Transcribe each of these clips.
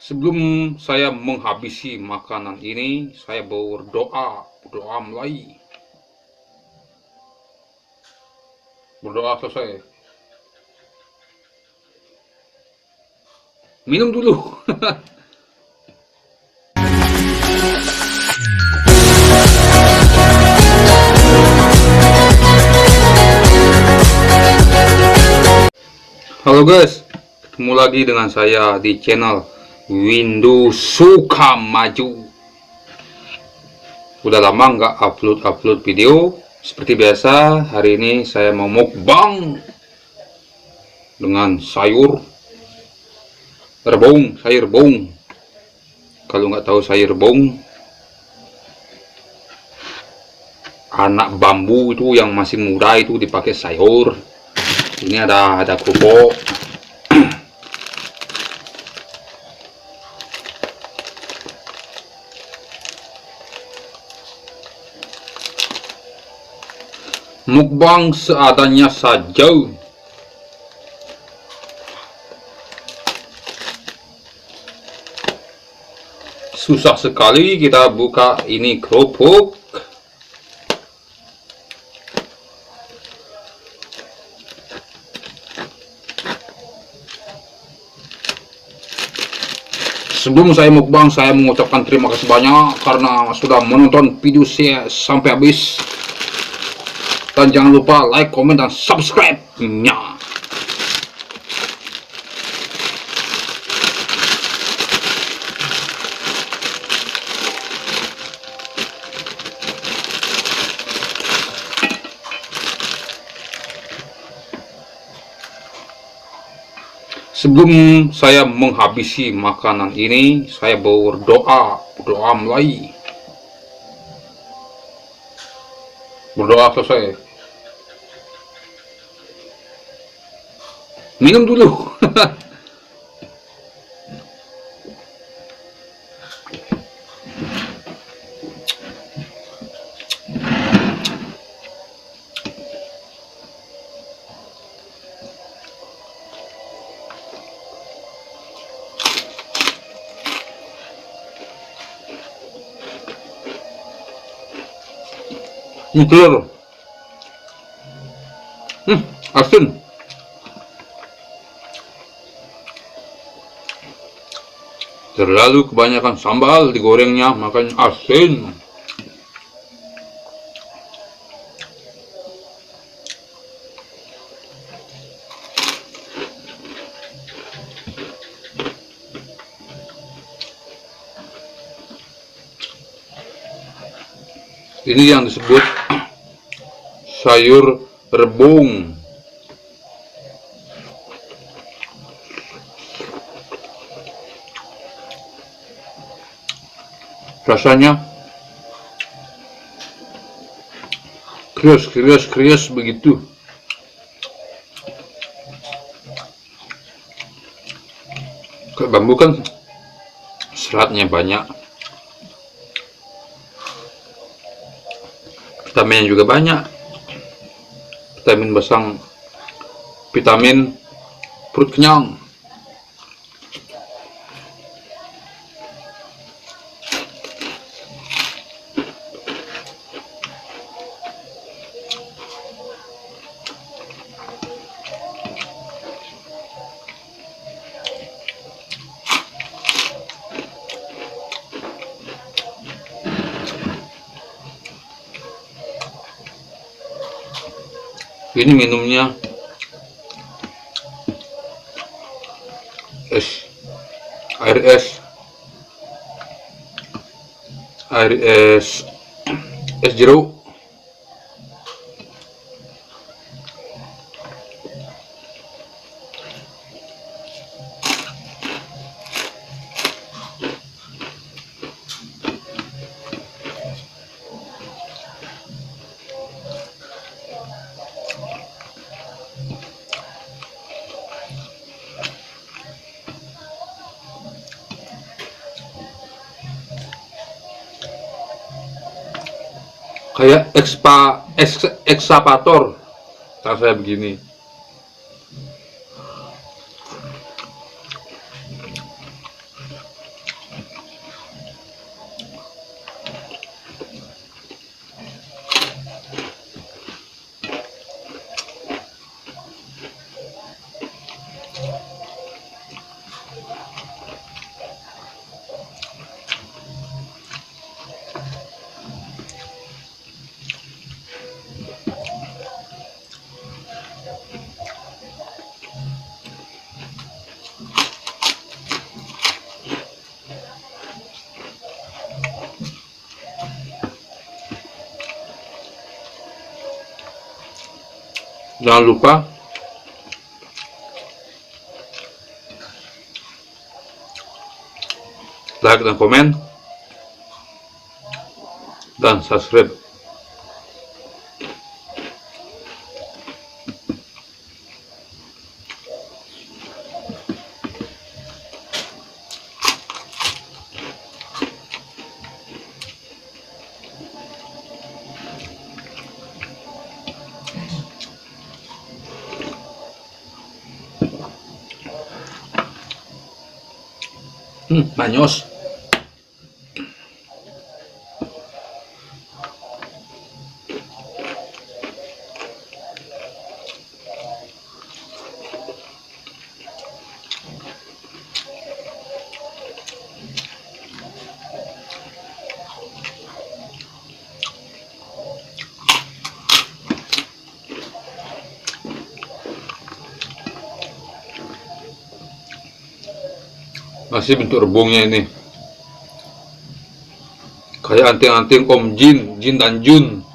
Sebelum saya menghabisi makanan ini, saya berdoa mulai. Berdoa selesai. Minum dulu. Halo guys, ketemu lagi dengan saya di channel Windu Suka Maju. Udah lama nggak upload video. Seperti biasa, hari ini saya mau mukbang dengan sayur rebung. Kalau nggak tahu sayur rebung, anak bambu itu yang masih muda itu dipakai sayur. Ini ada kerupuk. Mukbang seadanya saja. Susah sekali kita buka ini kerupuk. Sebelum saya mukbang, saya mengucapkan terima kasih banyak karena sudah menonton video saya sampai habis. Dan jangan lupa like, komen, dan subscribe-nya. Sebelum saya menghabisi makanan ini, saya berdoa mulai. Berdoa selesai. Minum dulu. Ini telur. Asin. Terlalu kebanyakan sambal digorengnya, makanya asin. Ini yang disebut sayur rebung. Rasanya krias begitu. Kalau bambu kan seratnya banyak, vitaminnya juga banyak, vitamin basang, vitamin perut kenyang. Ini minumnya air es jeruk. Kayak ekskavator cara saya begini. Jangan lupa like dan komen dan subscribe. Manyos. Masih bentuk rebungnya ini. Kayak anting-anting Om Jin, Jin dan Jun.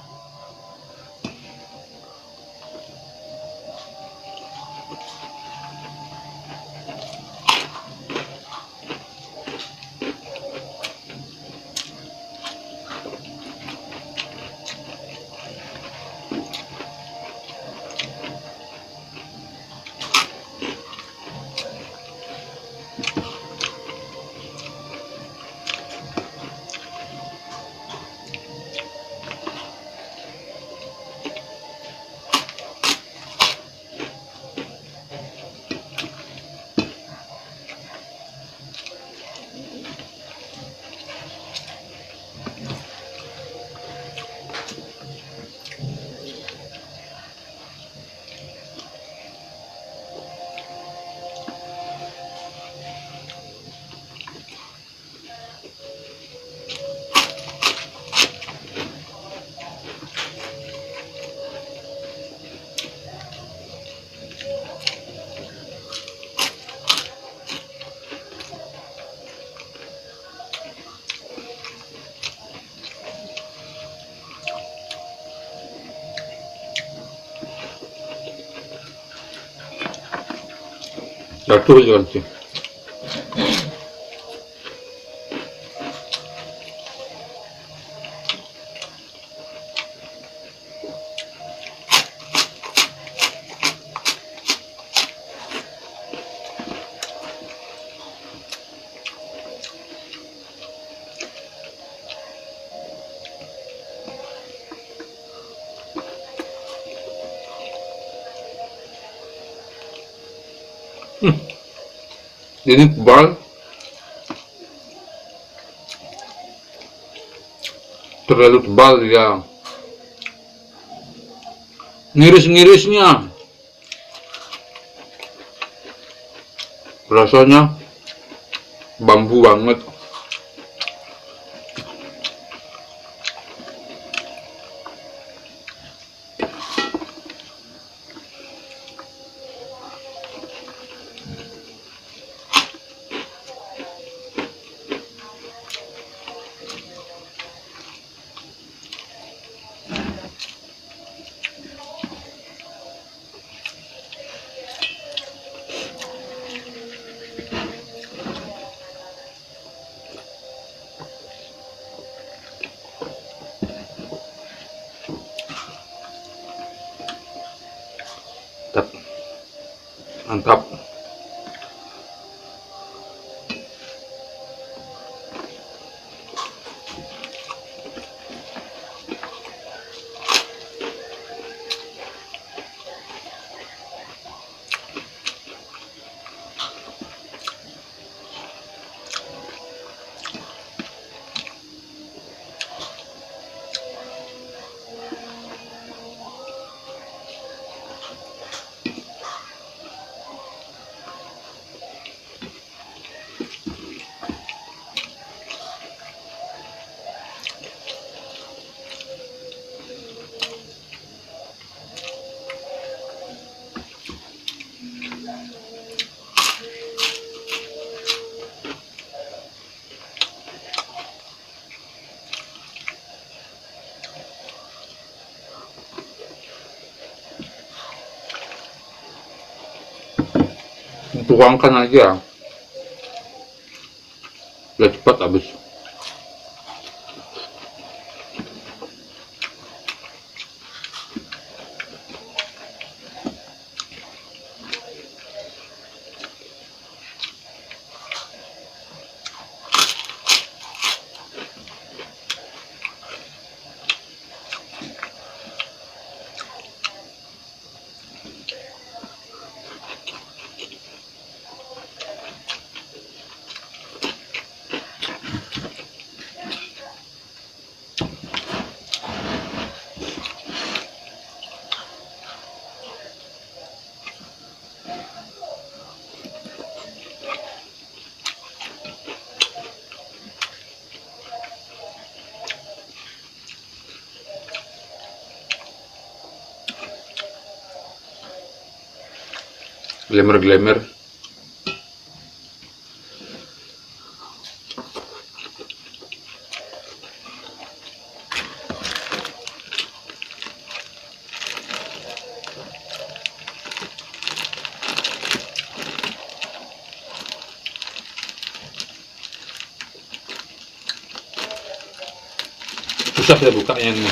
Jatuh juga sih. Ini tebal, terlalu tebal dia. Ngiris-ngirisnya rasanya bambu banget. tuangkan aja, biar cepat habis. Glamour-glamour. Susah saya bukanya ini.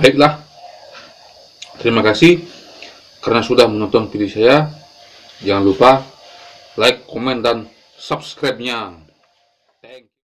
Baiklah, terima kasih karena sudah menonton video saya. Jangan lupa like, komen, dan subscribe-nya.